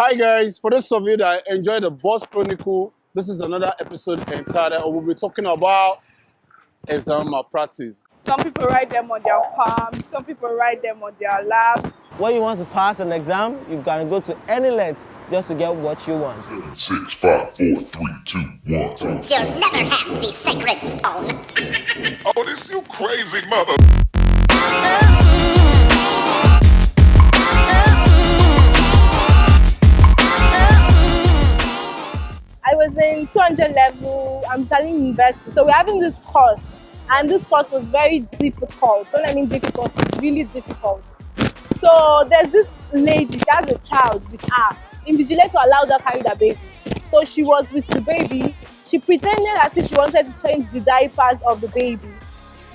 Hi guys, for those of you that enjoy the Boss Chronicle, this is another episode entitled, we'll be talking about exam malpractice. Some people write them on their palms, some people write them on their laps. When you want to pass an exam, you can go to any length just to get what you want. 6, 5, 4, 3, 2, 1. You'll never have the sacred stone. Oh, this you crazy mother. I was in 200 level, I'm studying university, so we're having this course, and this course was very difficult. When I mean difficult, it's really difficult. So there's this lady, she has a child with her. Invigilator allowed her carry the baby. So she was with the baby. She pretended as if she wanted to change the diapers of the baby.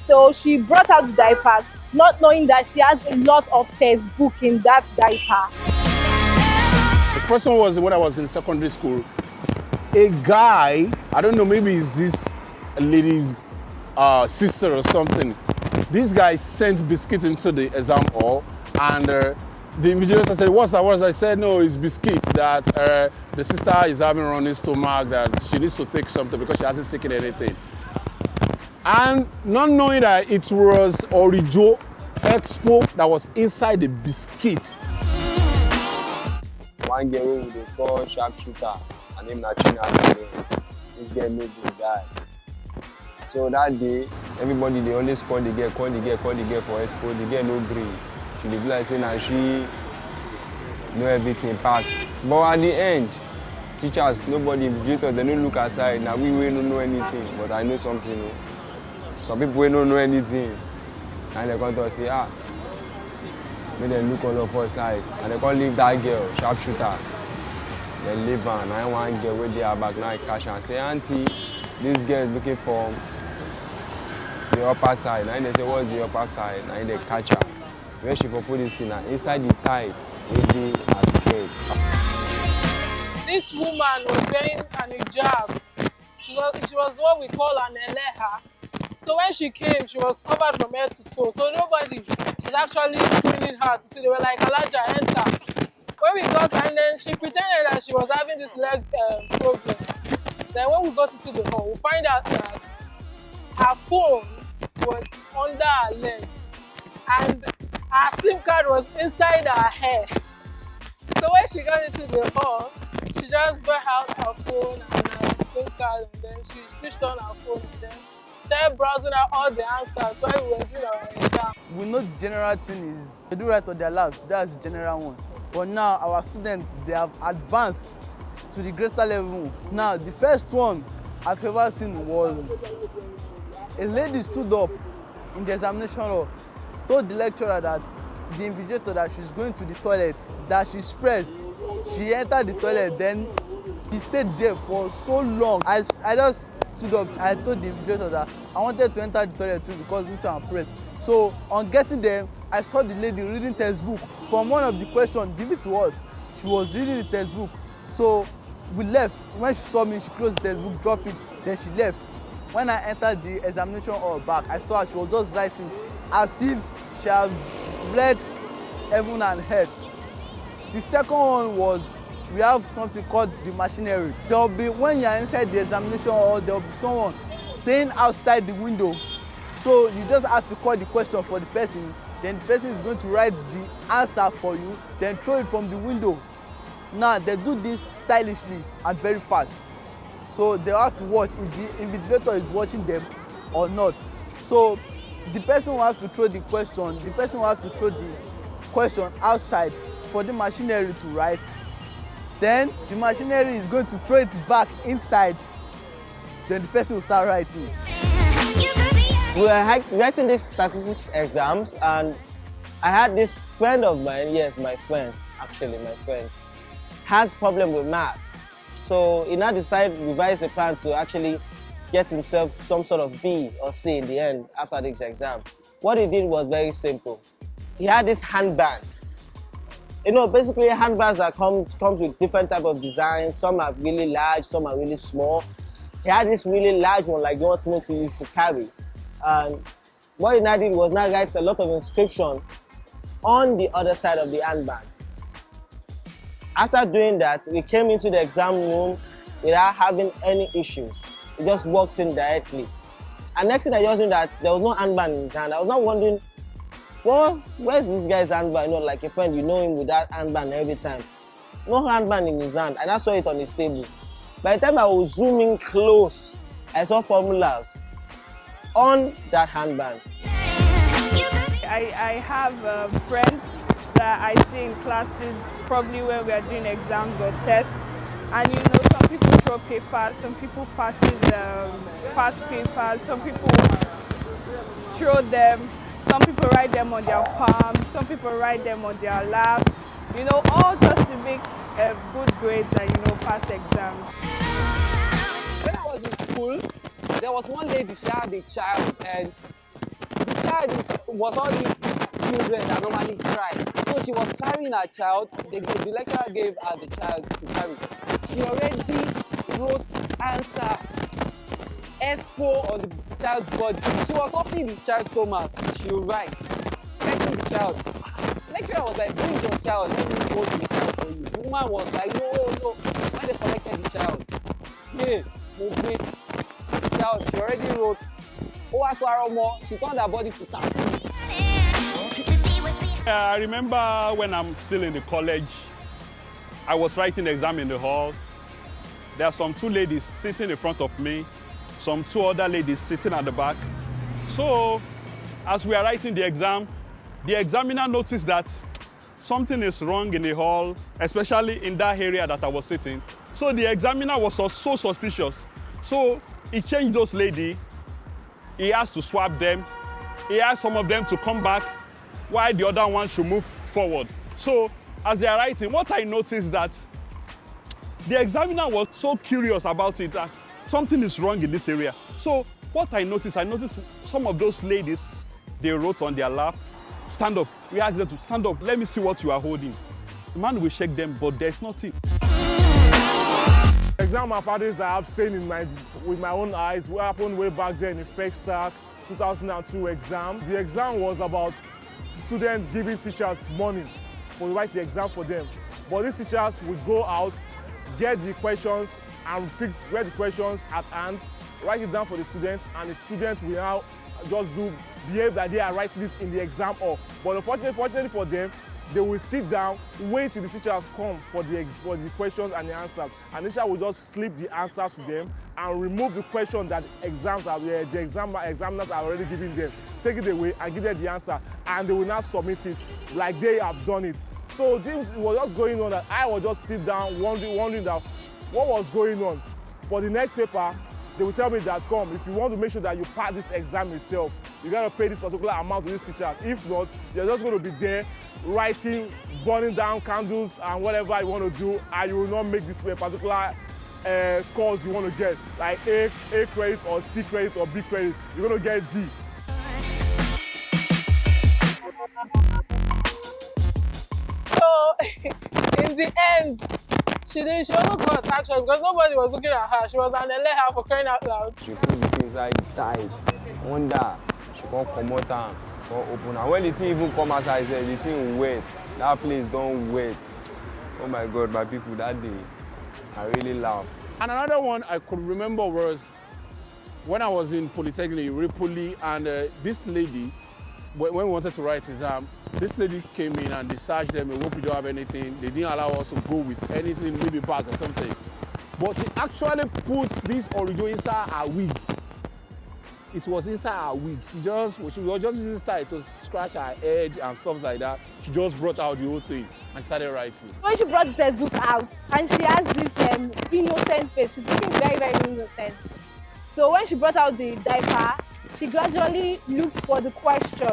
So she brought out the diapers, not knowing that she has a lot of textbook in that diaper. The first one was when I was in secondary school. A guy, I don't know, maybe it's this lady's sister or something. This guy sent biscuits into the exam hall, and the invigilator said, what's that? I said, no, it's biscuits that the sister is having running stomach, that she needs to take something because she hasn't taken anything. And not knowing that it was Orijo Expo that was inside the biscuit. One girl with a call sharpshooter, her name na China. This girl no go die. So that day, everybody they always call the girl for expo. The girl no gree. She dey be like say na she know everything pass. But at the end, teachers, nobody, invigilators, they no look aside. Now we don't know anything, but I know something. Some people we don't know anything, and they come to us say, make them look all of us side, and they can't leave that girl, sharpshooter. They leave her, and I want girl with their back now I catch her and say, auntie, this girl is looking for the upper side. And they say, what's the upper side? And they catch her. When she put this thing inside the tight, with her skirt. This woman was wearing an hijab. She was what we call an eleha. So when she came, she was covered from head to toe. So nobody was actually screening her to see. They were like, Alaja, enter. When we got, and then she pretended that she was having this leg problem. Then when we got into the hall, we find out that her phone was under her leg, and her SIM card was inside her hair. So when she got into the hall, she just brought out her phone and her SIM card, and then she switched on her phone, and then started browsing out all the answers while we were doing our exam. We know the general thing is they do right on their labs, that's the general one. But now our students, they have advanced to the greater level. Now the first one I've ever seen was a lady stood up in the examination hall, told the lecturer that the invigilator that she's going to the toilet, that she's stressed. She entered the toilet, then she stayed there for so long. I just stood up, I told the invigilator that I wanted to enter the toilet too because me too I'm pressed. So on getting there, I saw the lady reading textbook. From one of the questions, give it to us. She was reading the textbook. So we left. When she saw me, she closed the textbook, dropped it, then she left. When I entered the examination hall back, I saw her, she was just writing as if she had read heaven and earth. The second one was, we have something called the machinery. There will be, when you are inside the examination hall, there will be someone staying outside the window. So you just have to call the question for the person, then the person is going to write the answer for you, then throw it from the window. Now they do this stylishly and very fast. So they have to watch if the invigilator is watching them or not. So the person will have to throw the question outside for the machinery to write. Then the machinery is going to throw it back inside. Then the person will start writing. We were writing these statistics exams, and I had this friend of mine, yes, my friend, has problem with maths. So he now decided to devise a plan to actually get himself some sort of B or C in the end after this exam. What he did was very simple. He had this handband. You know, basically handbags that comes with different type of designs. Some are really large, some are really small. He had this really large one, like what Timothy used to carry. And what he now did was now write a lot of inscription on the other side of the handbag. After doing that, we came into the exam room without having any issues. We just walked in directly. And next thing I just knew that there was no handband in his hand. I was not wondering, well, where's this guy's handband? You know, like a friend, you know him with that handband every time. No handband in his hand, and I saw it on his table. By the time I was zooming close, I saw formulas on that handband. I have friends that I see in classes, probably when we are doing exams or tests. And you know, some people throw papers, some people pass papers, some people throw them, some people write them on their palms, some people write them on their laps. You know, all just to make good grades and, you know, pass exams. When I was in school, there was one lady, she had a child, and the child was all these children that normally cry. So she was carrying her child, the lecturer gave her the child to carry. She already wrote answers, expo on the child's body. She was opening the child's stomach, she would write, checking the child. The lecturer was like, bring your child, let me hold the child for you. The woman was like, no. When they collected the child, hey, movement. The child, she already wrote, she turned her body to tattoo. I remember when I'm still in the college, I was writing the exam in the hall. There are some two ladies sitting in front of me, some two other ladies sitting at the back. So, as we are writing the examiner noticed that something is wrong in the hall, especially in that area that I was sitting. So the examiner was so suspicious. So he changed those ladies. He asked to swap them. He asked some of them to come back while the other one should move forward. So as they are writing, what I noticed that the examiner was so curious about it that something is wrong in this area. So what I noticed some of those ladies, they wrote on their lap, stand up. We asked them to stand up. Let me see what you are holding. The man will shake them, but there's nothing. Exam malpractice I have seen with my own eyes what happened way back then in FEXTAC 2002 exam. The exam was about students giving teachers money to write the exam for them. But these teachers would go out, get the questions and get the questions at hand, write it down for the student, and the student will now just behave that they are writing it in the exam hall. But unfortunately for them, they will sit down, wait till the teachers come for the questions and the answers. And the teacher will just slip the answers to them and remove the question that the examiners are already giving them. Take it away and give them the answer. And they will now submit it like they have done it. So this was just going on that I was just sit down wondering that what was going on. For the next paper, they will tell me that, come, if you want to make sure that you pass this exam itself, you got to pay this particular amount to this teacher. If not, you're just going to be there writing, burning down candles and whatever you want to do, and you will not make this particular scores you want to get, like A credit or C credit or B credit. You're going to get D. So, in the end, she also got action because nobody was looking at her. She was an eleha for crying out loud. She put the inside tight, under, she can't come out and open. And when the thing even come outside, the thing wet. That place don't wet. Oh my God, my people, that day, I really laughed. And another one I could remember was when I was in Polytechnic, Ripoli, and this lady, when we wanted to write exam, this lady came in and they searched them, we hope you don't have anything. They didn't allow us to go with anything, maybe bag or something. But she actually put this original inside her wig. It was inside her wig. She was just using style to scratch her edge and stuff like that. She just brought out the whole thing and started writing. When she brought the textbook out and she has this innocent face, she's looking very, very innocent. So when she brought out the diaper, she gradually looked for the question.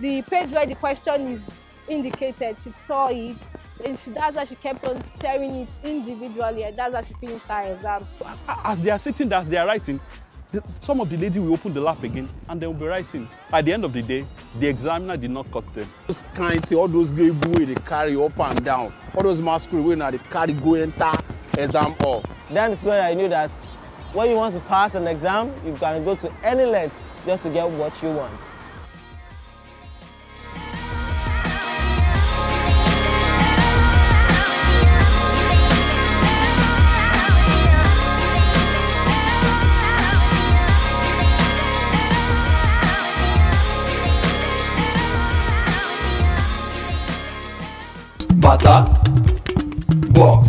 The page where the question is indicated, she saw it, and that's how she kept on tearing it individually, and that's how she finished her exam. As they are sitting, as they are writing, some of the ladies will open the lap again and they will be writing. At the end of the day, the examiner did not cut them. Those kind of, all those gay boy they carry up and down, all those masquerade way now they carry go enter exam hall. That's when I knew that when you want to pass an exam, you can go to any length just to get what you want. BattaBox.